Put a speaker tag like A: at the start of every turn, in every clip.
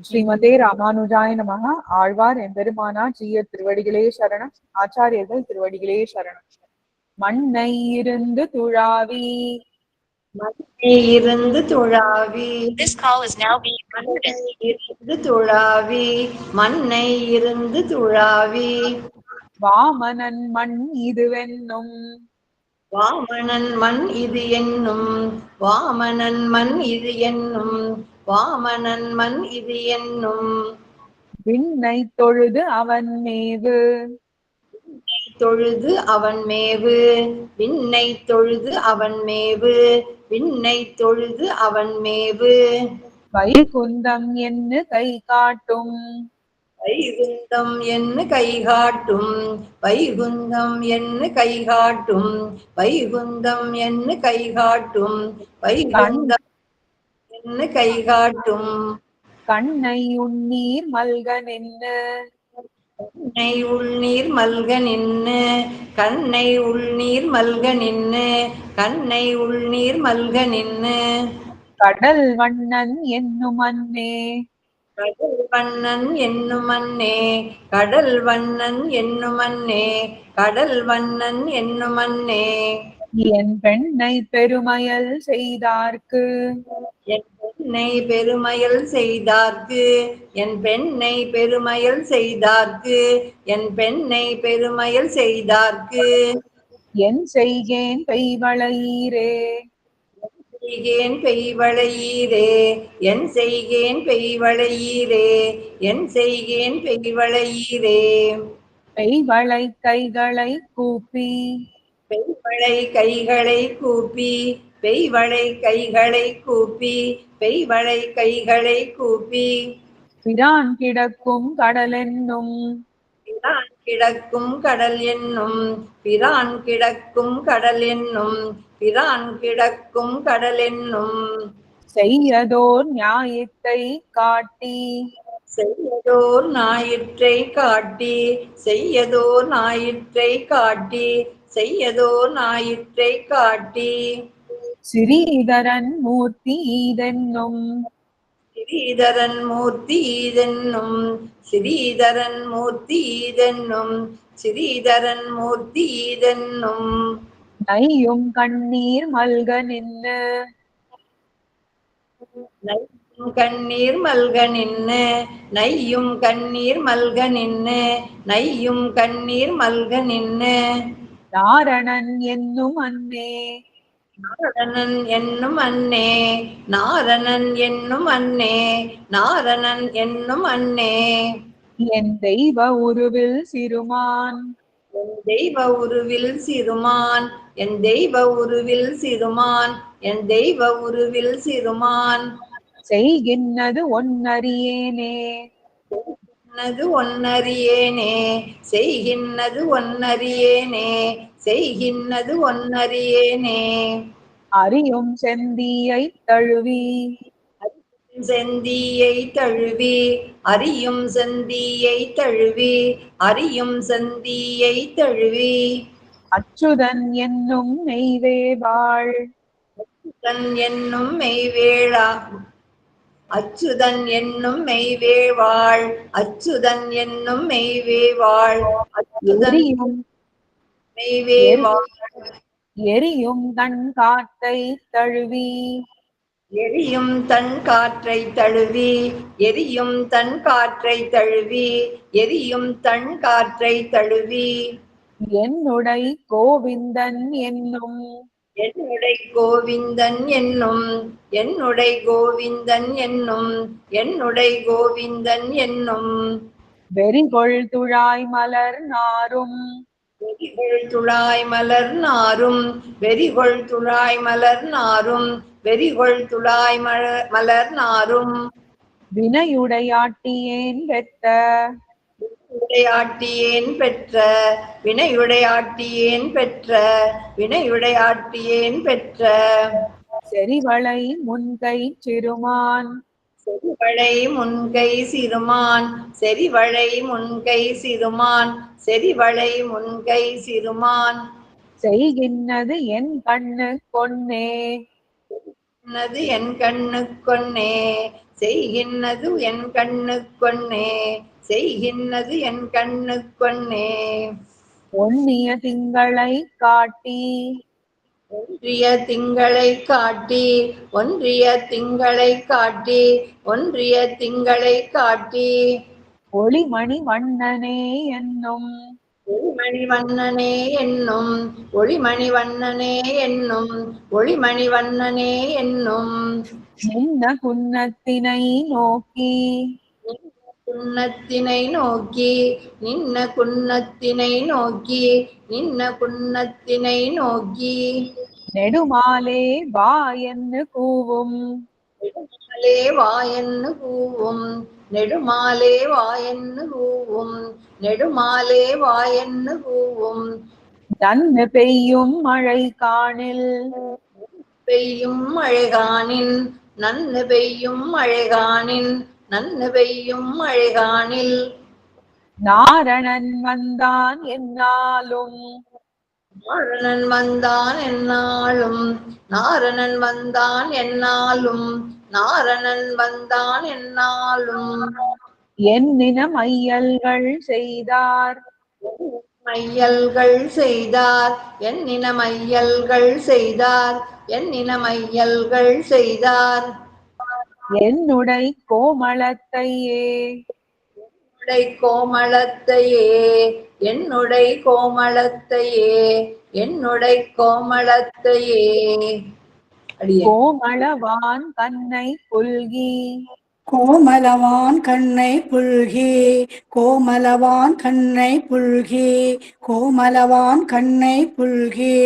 A: ஸ்ரீமதே ராமானுஜாய நமஹ. ஆழ்வார் எம்பெருமானார் ஜீயர் திருவடிகளே சரணம். ஆச்சாரியர்கள் திருவடிகளே சரணம். மண்ணை இருந்து துழாவி
B: மண்ணை இருந்து துழாவி
C: This call is now being recorded.
B: இருந்து துழாவி மண்ணை இருந்து துழாவி
A: வாமனன் மண் இதுவென்னும்
B: வாமனன் மண் இது என்னும் வாமனன் மண் இது என்னும் வாமனன் மண் இது என்னும்
A: விண்ணை தொழுது அவன் மேவு
B: தொழுது அவன் மேவு விண்ணை தொழுது அவன் மேவு விண்ணை தொழுது அவன் மேவு
A: வைகுந்தம் என்று கை காட்டும்
B: வைகுந்தம் என்று கைகாட்டும் வைகுந்தம் என்று கைகாட்டும் வைகுந்தம் என்று கைகாட்டும் வைகுந்தம் என்று கைகாட்டும்
A: கண்ணை உன்னீர் மல்க நின்று
B: கண்ணை உள்நீர் மல்க நின்று கண்ணை உள்நீர் மல்க நின்று கண்ணை உள்நீர் மல்க நின்று
A: கடல் வண்ணன் என்னும் அன்னே
B: கடல் வண்ணன் என்னும் அன்னே கடல் வண்ணன் என்னும் அன்னே கடல் வண்ணன் என்னும் அன்னே
A: என் பெண்ணை பெருமையல் செய்தார்க்கு
B: என் பெண்ணை பெருமையல் செய்தார்க்கு என் பெண்ணை பெருமையல் செய்தார்க்கு என் பெண்ணை பெருமையல் செய்தார்க்கு
A: என் செய்கேன் பெய்வளையீரே
B: செய்கேன் பெய்வளையீரே என் செய்கேன் பெய்வளையீரே என் செய்கேன் பெய்வளையீரே
A: பெய்வளை கைகளை கூப்பி
B: பெய்வளை கைகளை கூப்பி பெய்வளை கைகளை கூப்பி பெய்வளை கைகளை கூப்பி
A: பிரான் கிடக்கும் கடலென்னும்
B: பிரான் கிடக்கும் கடல் என்னும் பிரான் கிடக்கும் கடல் என்னும் பிரான் கிடக்கும் கடல் என்னும்
A: செய்யதோர் நியாயத்தை காட்டி
B: செய்யதோர் ஞாயிற்றை காட்டி செய்யதோர் ஞாயிற்றை காட்டி செய்யதோர் ஞாயிற்றை காட்டி
A: ஸ்ரீதரன் மூர்த்தி ஈதென்னும்
B: ஸ்ரீதரன் மூர்த்தி ஈதென்னும் ஸ்ரீதரன் மூர்த்தி ஈதென்னும் ஸ்ரீதரன் மூர்த்தி ஈதென்னும்
A: நையும் கண்ணீர் மல்க நின்று
B: நையும் கண்ணீர் மல்க நின்று நையும் கண்ணீர் மல்க நின்று நையும் கண்ணீர் மல்க நின்று
A: நாரணன் என்னும் அன்னே
B: நாரணன் என்னும் அன்னே நாரணன் என்னும் அன்னே நாரணன் என்னும் அன்னே
A: என் தெய்வ உருவில் சிறுமான்
B: என் தெய்வ உருவில் சிறுமான் என் தெய்வ உருவில் சிறுமான் என் தெய்வ உருவில் சிறுமான்
A: செய்கின்னது ஒன்னறியேனே
B: செய்கின்னது ஒன்னறியேனே செய்கின்னது ஒன்னறியேனே செய்கின்னது ஒன்னறியேனே
A: அறியும் செந்தியை தழுவி
B: செந்தியை தழுவி அறியும் செந்தியை தழுவி அறியும் செந்தியை தழுவி
A: அச்சுதன் என்னும் நெய்வேவாள்
B: அச்சுதன் என்னும் மெய்வேளா அச்சுதன் என்னும் மெய்வேவாள் அச்சுதன் என்னும் மெய்வேவாள் அச்சுதன்
A: எரியும்
B: மெய்வேவாள்
A: எரியும் தன் காட்டை தழுவி
B: எரியும் தன் காற்றை தழுவி எரியும் தன் காற்றை தழுவி எரியும் தன் காற்றை தழுவி
A: என்னுடை கோவிந்தன் என்னும்
B: என்னுடை கோவிந்தன் என்னும் என்னுடை கோவிந்தன் என்னும் என்னுடை கோவிந்தன் என்னும்
A: வெறிகொள் துழாய் மலர் நாரும்
B: வெறிகொள் துழாய் மலர் நாரும் வெறிகொள் துழாய் மலர் நாரும் வெறிகொள் துழாய் மலர் நாரும்
A: வினையுடையாட்டியேன் பெற்ற
B: வினையுடையாட்டியேன் பெற்ற வினையுடையாட்டியேன் பெற்ற வினையுடையாட்டியேன் பெற்ற
A: செறிவளை முன்கை சிறுமான்
B: செறிவளை முன்கை சிறுமான் செறிவளை முன்கை சிறுமான் செறிவளை முன்கை சிறுமான்
A: செய்கின்னது என் கண்ணு கொன்னே
B: என்னது என் கண்ணு கொன்னே செய்கின்றது என் கண்ணுக்கொன்னே, செய்கின்றது என் கண்ணுக்கொன்னே.
A: ஒன்னிய திங்களை காட்டி
B: ஒன்றிய திங்களை காட்டி, ஒன்றிய திங்களை காட்டி, ஒன்றிய திங்களை காட்டி.
A: ஒளிமணி வண்ணனே என்னும்
B: ஒளிமணி வண்ணனே என்னும், ஒளிமணி வண்ணனே என்னும், ஒளிமணி வண்ணனே என்னும்.
A: நின்ன குன்னத்தினை நோக்கி
B: குன்னத்தினை நோக்கி, நின்ன குன்னத்தினை நோக்கி, நின்ன குன்னத்தினை நோக்கி.
A: நெடுமாலே வா என்று கூவும்
B: நெடுமாலே வாயன்னு கூவும், நெடுமாலே வாயன்னு கூவும், நெடுமாலே வாயன்னு கூவும்.
A: நன்னு பெய்யும் மழை காணில்
B: பெய்யும் மழைகானின், நன்னு பெய்யும் மழைகானின், நன்னு பெய்யும் மழைகானில்.
A: நாரணன் வந்தான் என்னாலும்
B: நாரணன் வந்தான் என்னாலும், நாரணன் வந்தான் என்னாலும், நாரணன் வந்தான் என்னாலும்.
A: எண்ணின மையல்கள் செய்தார்
B: மையல்கள் செய்தார், எண்ணின மையல்கள் செய்தார், எண்ணின மையல்கள் செய்தார்.
A: என்னுடை கோமளத்தையே
B: என்னுடை கோமளத்தையே, என்னுடை கோமளத்தையே, என்னுடை கோமளத்தையே. அடியே
A: கோமளவான் கண்ணை புல்கி
D: கோமலவான் கண்ணை புல்கி, கோமலவான் கண்ணை புல்கி, கோமலவான் கண்ணை புல்கி.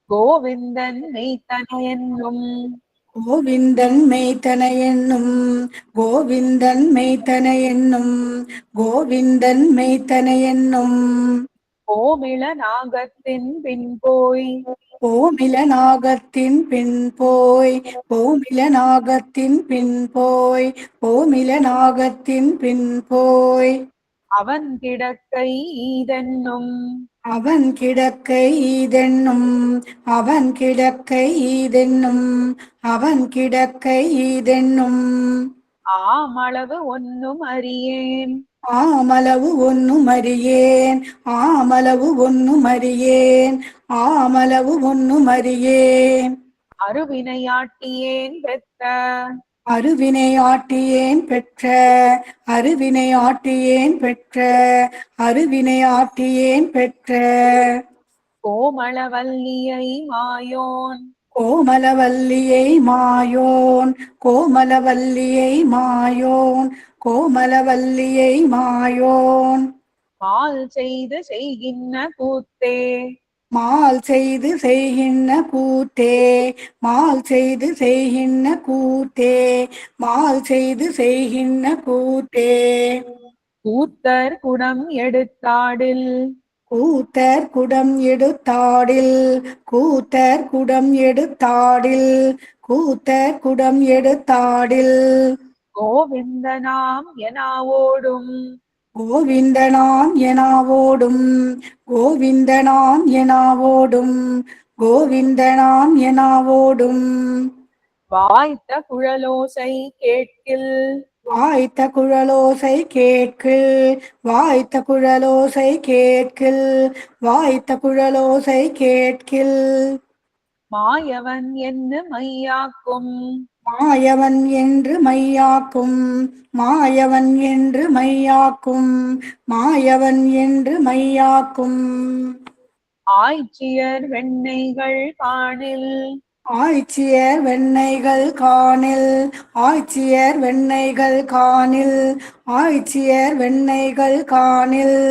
A: கோவிந்தன் மெய்த்தன என்னும்
D: கோவிந்தன் மெய்த்தன என்னும், கோவிந்தன் மெய்த்தன என்னும், கோவிந்தன் மெய்த்தன என்னும்.
A: கோமிள நாகத்தின் பின் போய்
D: கோமில நாகத்தின் பின் போய், கோமில நாகத்தின் பின் போய், கோமில நாகத்தின் பின் போய்.
A: அவன் கிடக்கை ஈதென்னும்
D: அவன் கிடக்கை ஈதென்னும், அவன் கிடக்கை ஈதென்னும், அவன் கிடக்கை ஈதென்னும்.
A: ஆமளவு ஒன்னும் அறியேன்
D: ஆமளவு ஒன்னும் அறியேன், ஆமளவு ஒன்னும் அறியேன், ஆமளவு ஒன்னும் அறியேன்.
A: அருவினையாட்டியேன் பெற்ற
D: அருவினையாட்டியேன் பெற்ற, அருவினையாட்டியேன் பெற்ற, அருவினையாட்டியேன் பெற்ற.
A: கோமளவல்லியை மாயோன்
D: கோமலவல்லியை மாயோன், கோமலவல்லியை மாயோன், கோமலவல்லியை மாயோன்.
A: மால் செய்து செய்கின்ற கூத்தே
D: மால் செய்து செய்கின்ற கூத்தே, மால் செய்து செய்கின்ற கூத்தே, மால் செய்து செய்கின்ற கூத்தே.
A: கூத்தர் குடம் எடுத்தாடில்
D: கூத்தர் குடம் எடுத்தாடில், கூத்தர் குடம் எடுத்தாடில், கூத்தர் குடம் எடுத்தாடில்.
A: கோவிந்தனாம் எனாவோடும்
D: கோவிந்தனாம் எனாவோடும், கோவிந்தனாம் எனாவோடும், கோவிந்தனாம் எனாவோடும்.
A: வாய்த்த குழலோசை கேட்கில்
D: வாய்த்த குழலோசை கேட்கில், வாய்த்த குழலோசை கேட்கில், வாய்த்த குழலோசை கேட்கில்.
A: மாயவன் என்று மையாக்கும்
D: மாயவன் என்று மையாக்கும், மாயவன் என்று மையாக்கும், மாயவன் என்று மையாக்கும்.
A: ஆய்ச்சியர் வெண்ணெய்கள் காணில்
D: ஆய்ச்சியர் வெண்ணெய்கள் காணில், ஆய்ச்சியர் வெண்ணெய்கள் காணில், ஆய்ச்சியர் வெண்ணெய்கள் காணில்.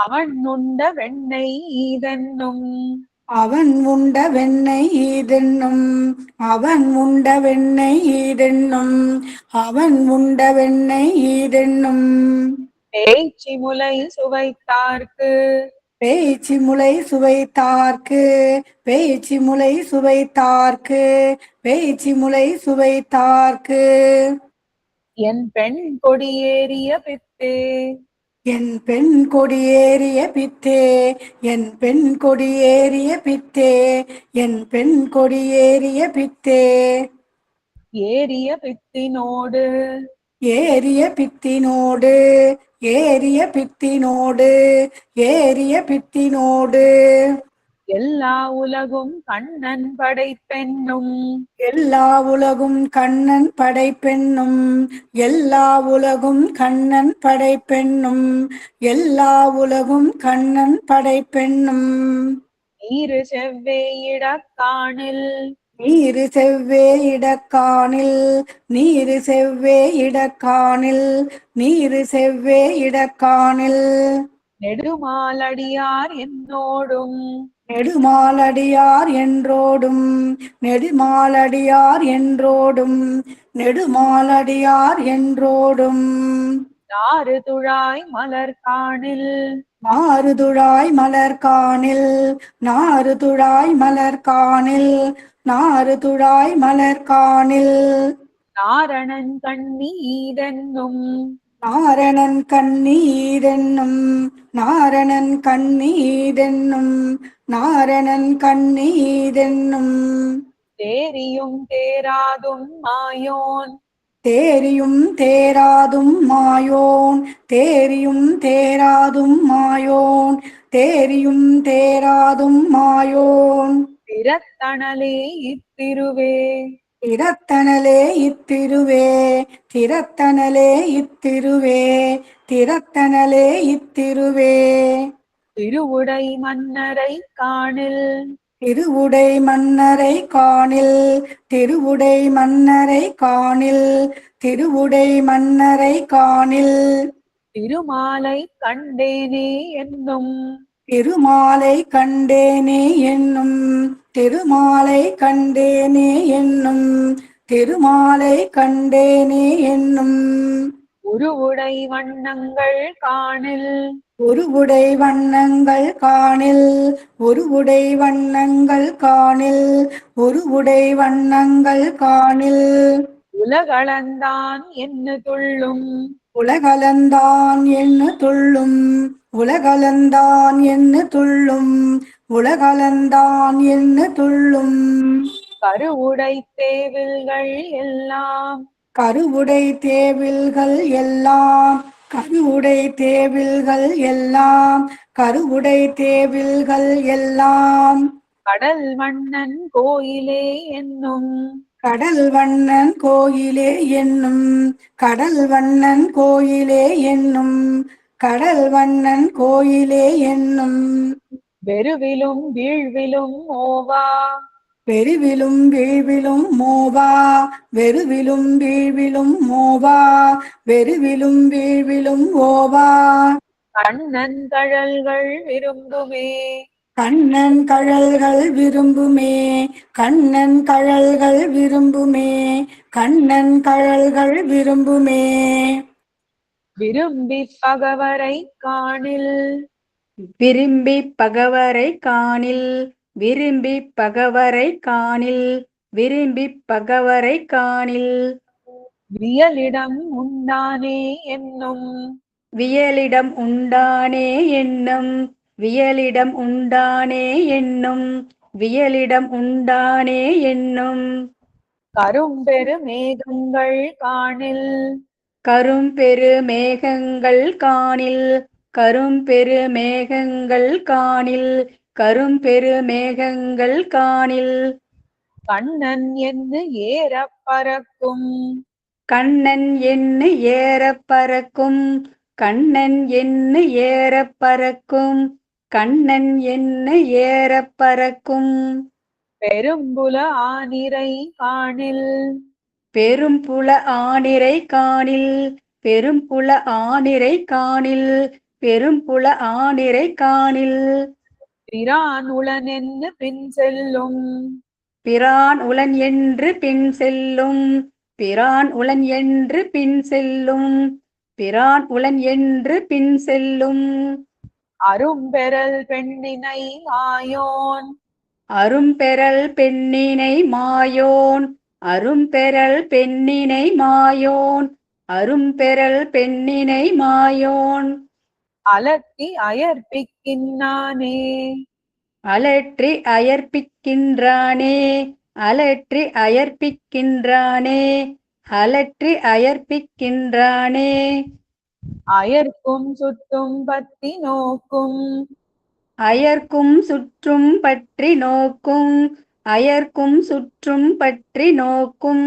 A: அவன் உண்ட வெண்ணெய் ஈதென்னும்
D: அவன் உண்ட வெண்ணெய் ஈதென்னும், அவன் உண்ட வெண்ணெய் ஈதென்னும், அவன் உண்ட வெண்ணெய் ஈதென்னும்.
A: பேச்சி முலை சுவைத்தார்க்கு
D: பேச்சு முளை சுவைத்தார்க்கு, பேச்சு முளை சுவைத்தார்க்கு, பேச்சு முளை சுவைத்தார்க்கு.
A: என் பெண் கொடியேறிய பித்தே
D: என் பெண் கொடியேறிய பித்தே, என் பெண் கொடியேறிய பித்தே, என் பெண் கொடியேறிய பித்தே.
A: ஏறிய பித்தினோடு
D: ஏறிய பித்தினோடு ஏறிய பித்தினோடு ஏறிய பித்தினோடு
A: எல்லா உலகும் கண்ணன் படைப்பெண்ணும்
D: எல்லா உலகும் கண்ணன் படைப்பெண்ணும் எல்லா உலகும் கண்ணன் படைப்பெண்ணும் எல்லா உலகும் கண்ணன் படைப்பெண்ணும்
A: நீரு செவ்வேயிடக்காணில்
D: நீரு செவ்வே இடக்காணில் நீரு செவ்வே இடக்காணில் நீரு செவ்வே இடக்காணில்
A: நெடுமாலடியார் என்னோடும்
D: நெடுமாலடியார் என்றோடும் நெடுமாலடியார் என்றோடும் நெடுமாலடியார் என்றோடும்
A: நாறு துழாய் மலர்காணில்
D: நாறுதுழாய் மலர்காணில் நாறுதுழாய் மலர்காணில் நாறுதுழாய் மலர்காணில்
A: நாரணன் கண்ணீரென்னும்
D: நாரணன் கண்ணீரென்னும் நாரணன் கண்ணீரென்னும் நாரணன் கண்ணீரென்னும்
A: தேரியும் தேராதும் மாயோன்
D: தேரியும் தேராதும் மாயோன் தேரியும் தேராதும் மாயோன் தேரியும் தேராதும் மாயோன்
A: திறத்தணலே இத்திருவே
D: திறத்தனலே இத்திருவே திறத்தனலே இத்திருவே திறத்தனலே இத்திருவே
A: திருவுடை மன்னரை காணில்
D: திருவுடை மன்னரை காணில் திருவுடை மன்னரை காணில் திருவுடை மன்னரை காணில்
A: திருமாலை கண்டேனே என்னும்
D: திருமாலை கண்டேனே என்னும் திருமாலை கண்டேனே என்னும் திருமாலை கண்டேனே என்னும்
A: உருவுடை வண்ணங்கள் காணில்
D: ஒருவுடை வண்ணங்கள் காணில் ஒருவுடை வண்ணங்கள் காணில் ஒருவுடை வண்ணங்கள் காணில்
A: உலகளந்தான் என்ன துள்ளும்
D: உலகளந்தான் என்ன துள்ளும் உலகளந்தான் என்ன துள்ளும் உலகளந்தான் என்ன துள்ளும்
A: கருவுடை தேவில்கள் எல்லாம்
D: கருவுடை தேவில்கள் எல்லாம் கருவுடை தேவில்கள் எல்லாம் கருவுடை தேவில்கள் எல்லாம்
A: கடல் மன்னன் கோயிலே என்னும்
D: கடல் வண்ணன் கோயிலே என்னும் கடல் வண்ணன் கோயிலே என்னும் கடல் வண்ணன் கோயிலே என்னும்
A: வெறுவிலும் வீழ்விலும் ஓவா
D: பெருவிலும் வீழ்விலும் மோவா வெறுவிலும் வீழ்விலும் மோவா வெறுவிலும் வீழ்விலும் ஓவா
A: கண்ணன் கழல்கள் விரும்புமே
D: கண்ணன் கழல்கள் விரும்புமே கண்ணன் கழல்கள் விரும்புமே கண்ணன் கழல்கள் விரும்புமே
A: விரும்பி பகவரை காணில்
E: விரும்பி பகவரை காணில் விரும்பி பகவரை காணில் விரும்பி பகவரை காணில்
A: வியலிடம் உண்டானே என்னும்
E: வியலிடம் உண்டானே என்னும் வியலிடம் உண்டானே என்னும் வியலிடம் உண்டானே என்னும்
A: கரும்பெரு மேகங்கள் காணில்
E: கரும்பெரு மேகங்கள் காணில் கரும்பெரு மேகங்கள் காணில் கரும்பெரு மேகங்கள் காணில்
A: கண்ணன் என்று ஏறப் பறக்கும்
E: கண்ணன் என்ன ஏறப் பறக்கும் கண்ணன் என்ன ஏறப் பறக்கும் கண்ணன் என்ன ஏறப் பறக்கும்
A: பெரும்புல ஆனிரை காணில்
E: பெரும்புல ஆனிரை காணில் பெரும்புல ஆனிரை காணில் பெரும்புல ஆனிரை காணில்
A: பிரான் உளன் என்று பின் செல்லும்
E: பிரான் உளன் என்று பின் செல்லும் பிரான் உளன் என்று பின் செல்லும் பிரான் உளன் என்று பின் செல்லும்
A: அரும்பெறல் பெண்ணினை மாயோன்
E: அரும்பெறல் பெண்ணினை மாயோன் அரும்பெறல் பெண்ணினை மாயோன் அரும்பெறல் பெண்ணினை மாயோன்
A: அலத்தி அயர்ப்பிக்கின்னானே
E: அலற்றி அயர்ப்பிக்கின்றானே அலற்றி அயர்ப்பிக்கின்றானே அலற்றி அயர்ப்பிக்கின்றானே
A: அயர்க்கும் சுற்றும் பத்தி நோக்கும்
E: அயர்க்கும் சுற்றும் பற்றி நோக்கும் அயர்க்கும் சுற்றும் பற்றி நோக்கும்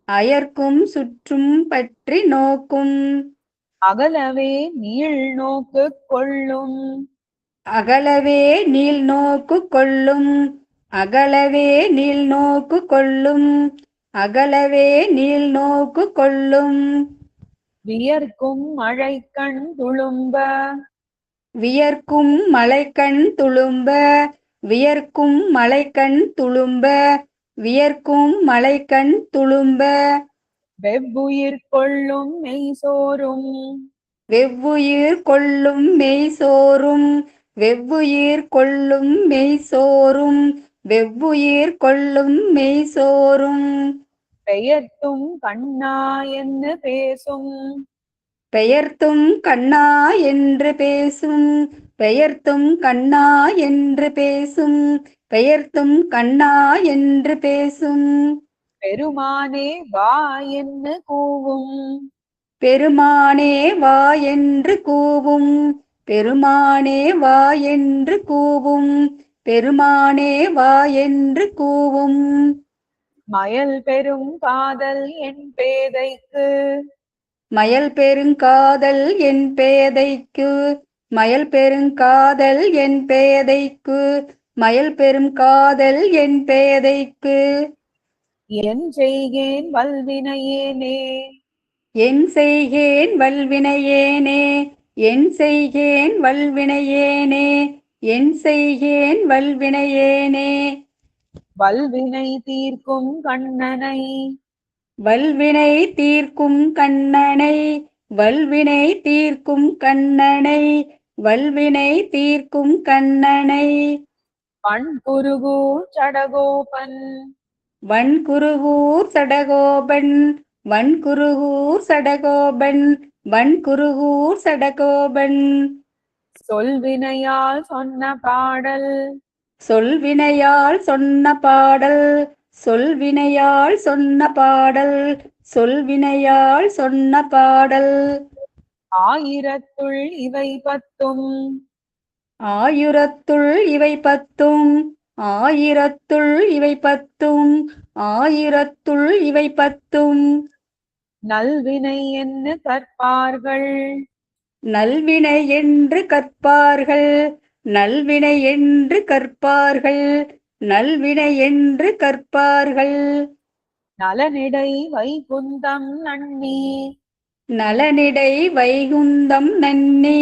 E: அயர்க்கும் சுற்றும் பற்றி நோக்கும்
A: அகலவே நீள் நோக்கு கொள்ளும்
E: அகலவே நீள் நோக்கு கொள்ளும் அகலவே நீள் நோக்கு கொள்ளும் அகலவே நீள் நோக்கு கொள்ளும்
A: வியர்க்கும் மழைக்கண் துளும்ப
E: வியர்க்கும் மலைக்கண் துளும்ப வியர்க்கும் மலைக்கண் துளும்ப வியர்க்கும் மலைக்கண் துளும்ப
A: வெவ்வுயிர் கொள்ளும் மெய்சோரும்
E: வெவ்வுயிர் கொள்ளும் மெய்சோரும் வெவ்வுயிர் கொள்ளும் மெய்சோரும் வெவ்வுயிர் கொள்ளும் மெய்சோரும்
A: பெயர்த்தும் கண்ணா என்று பேசும்
E: பெயர்த்தும் கண்ணா என்று பேசும் பெயர்த்தும் கண்ணா என்று பேசும் பெயர்த்தும் கண்ணா என்று பேசும்
A: பெருமானே வா என்று கூவும்
E: பெருமானே வா என்று கூவும் பெருமானே வா என்று கூவும் பெருமானே வா என்று கூவும்
A: மயல் பெரும் காதல் என் பேதைக்கு
E: மயல் பெருங்காதல் என் பேதைக்கு மயல் பெருங்காதல் என் பேதைக்கு மயல் பெரும் காதல் என் பேதைக்கு
A: என் செய்கேன் வல்வினையேனே
E: என் செய்கேன் வல்வினையேனே என் செய்கேன் வல்வினையேனே என் செய்கேன் வல்வினையேனே
A: வல்வினை தீர்க்கும் கண்ணனை
E: வல்வினை தீர்க்கும் கண்ணனை வல்வினை தீர்க்கும் கண்ணனை வல்வினை தீர்க்கும் கண்ணனை
A: பண்புருகூர் சடகோபன்
E: வன்குருகூர் சடகோபன் வன்குருகூர் சடகோபன் வன்குருகூர் சடகோபன்
A: சொல்வினையால் சொன்ன பாடல்
E: சொல்வினையால் சொன்ன பாடல் சொல்வினையால் சொன்ன பாடல் சொல்வினையால் சொன்ன பாடல்
A: ஆயிரத்துள் இவை பத்தும்
E: ஆயிரத்துள் இவை பத்தும் ஆயிரத்துள் இவை பத்தும் ஆயிரத்துள் இவை பத்தும்
A: நல்வினை என்று கற்பார்கள்
E: நல்வினை என்று கற்பார்கள் நல்வினை என்று கற்பார்கள் நல்வினை என்று கற்பார்கள்
A: நலனிடை வைகுந்தம் நன்னி
E: நலனிடை வைகுந்தம் நன்னி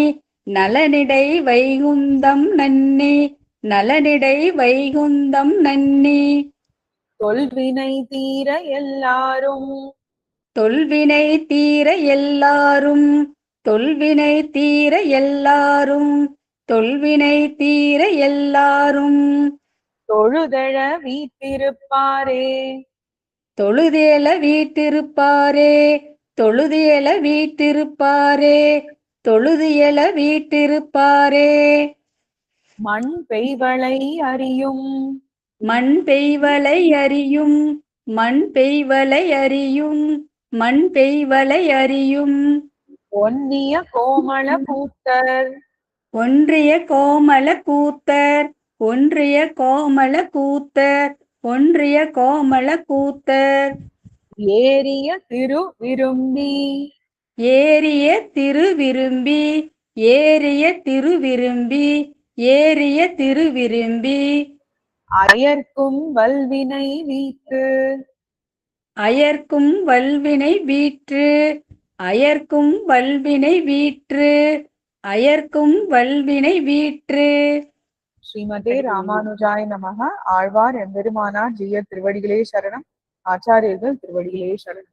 E: நலனிடை வைகுந்தம் நன்னி நலனிடை வைகுந்தம் நன்னி
A: தொல்வினை தீர எல்லாரும்
E: தொல்வினை தீர எல்லாரும் தொல்வினை தீர எல்லாரும் தொல்வினை தீர எல்லாரும்
A: தொழுதழ வீட்டிருப்பாரே
E: தொழுதேல வீட்டிருப்பாரே தொழுதேல வீட்டிருப்பாரே தொழுதியல வீட்டிருப்பாரே
A: மண் பெய்வளை அறியும்
E: மண் பெய்வலை அறியும் மண் பெய்வலை அறியும் மண் பெய்வலை அறியும்
A: ஒன்னிய கோமள பூத்தர்
E: ஒன்றிய கோமல கூத்தர் ஒன்றிய கோமல கூத்தர் ஒன்றிய கோமல கூத்தர்
A: ஏறிய திரு விரும்பி
E: ஏறிய திருவிரும்பி ஏறிய திருவிரும்பி ஏறிய திருவிரும்பி
A: அயர்க்கும் வல்வினை வீத்து
E: அயர்க்கும் வல்வினை வீற்று அயர்க்கும் வல்வினை வீற்று அயர்க்கும் வல்வினை வீற்று.
A: ஸ்ரீமதே ராமானுஜாய நமஹ. ஆழ்வார் எம்பெருமானார் ஜீய திருவடிகளே சரணம். ஆச்சாரியர்கள் திருவடிகளே சரணம்.